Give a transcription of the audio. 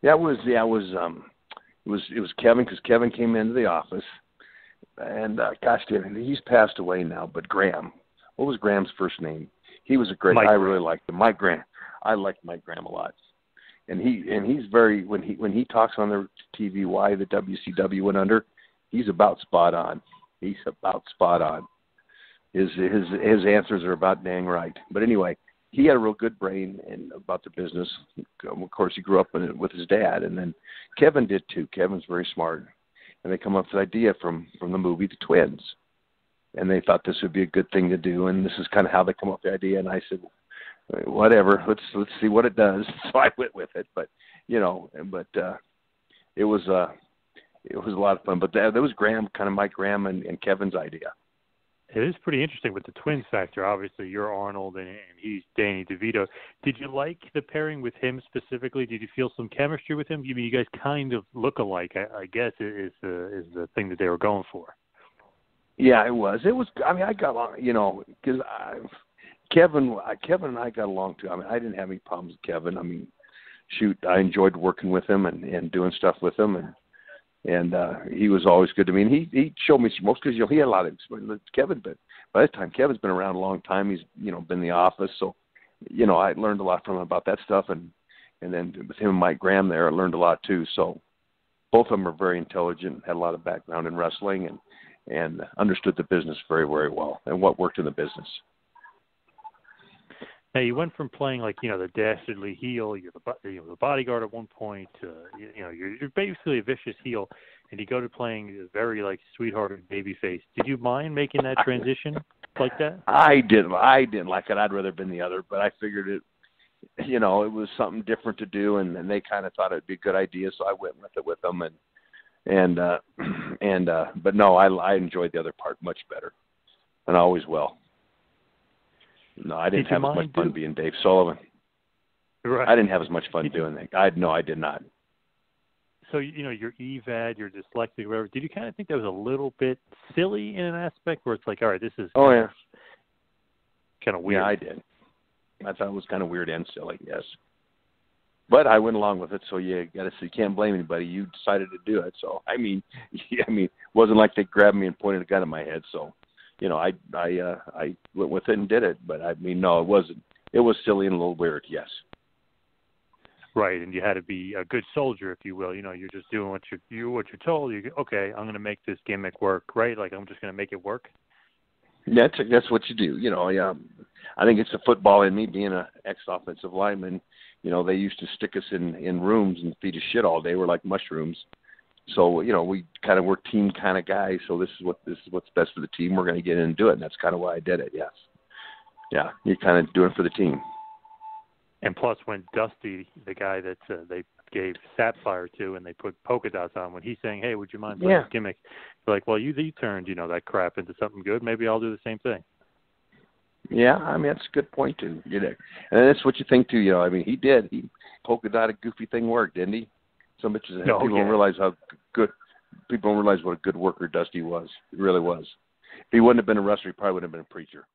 It was Kevin, because Kevin came into the office, and gosh, damn, he's passed away now. But Graham, what was Graham's first name? He was a great. I really liked him. Mike Graham. I liked Mike Graham a lot, and he's very when he talks on the TV why the WCW went under, he's about spot on. He's about spot on. His answers are about dang right. But anyway, he had a real good brain and about the business. Of course, he grew up with his dad, and then Kevin did too. Kevin's very smart, and they come up with the idea from the movie The Twins, and they thought this would be a good thing to do, and this is kind of how they come up with the idea. And I said, whatever, let's see what it does. So I went with it, but it was a lot of fun. But that was Mike Graham and Kevin's idea. It is pretty interesting with the twins factor. Obviously, you're Arnold and he's Danny DeVito. Did you like the pairing with him specifically? Did you feel some chemistry with him? I mean, you guys kind of look alike, I guess, is the thing that they were going for. Yeah, it was. I mean, I got along, because Kevin and I got along too. I mean, I didn't have any problems with Kevin. I mean, shoot, I enjoyed working with him and doing stuff with him, and he was always good to me. And he showed me some most because he had a lot of experience with Kevin, but by that time Kevin's been around a long time. He's been in the office, so I learned a lot from him about that stuff, and then with him and Mike Graham there, I learned a lot too. So both of them are very intelligent, had a lot of background in wrestling, and understood the business very, very well and what worked in the business. Now, you went from playing the dastardly heel, you're the bodyguard at one point, you're basically a vicious heel, and you go to playing a very sweethearted babyface. Did you mind making that transition like that? I didn't like it. I'd rather been the other, but I figured it was something different to do, and they kind of thought it'd be a good idea, so I went with it with them, but no, I enjoyed the other part much better, and I always will. No, I didn't have as much fun being Dave Sullivan. Right. I didn't have as much fun doing that. I did not. So, you're EVAD, you're dyslexic, whatever. Did you kind of think that was a little bit silly in an aspect where it's all right, this is kind of weird? Yeah, I did. I thought it was kind of weird and silly, yes. But I went along with it, so you can't blame anybody. You decided to do it. So, it wasn't like they grabbed me and pointed a gun at my head, so. I went with it and did it, but no, it wasn't. It was silly and a little weird, yes. Right, and you had to be a good soldier, if you will. You're just doing what you're told. Okay, I'm going to make this gimmick work, right? I'm just going to make it work. That's what you do. I think it's the football in me, being an ex-offensive lineman. They used to stick us in rooms and feed us shit all day. We're like mushrooms. So, we kind of were team kind of guys. So this is what's best for the team. We're going to get in and do it. And that's kind of why I did it. Yes. Yeah. You're kind of doing it for the team. And plus when Dusty, the guy that they gave Sapphire to and they put polka dots on, when he's saying, hey, would you mind putting this gimmick? You're like, well, you turned, that crap into something good. Maybe I'll do the same thing. Yeah. That's a good point too. And that's what you think too. He did. Polka dotted goofy thing worked, didn't he? Some bitches, people don't realize how good. People don't realize what a good worker Dusty was. He really was. If he wouldn't have been a wrestler, he probably would have been a preacher.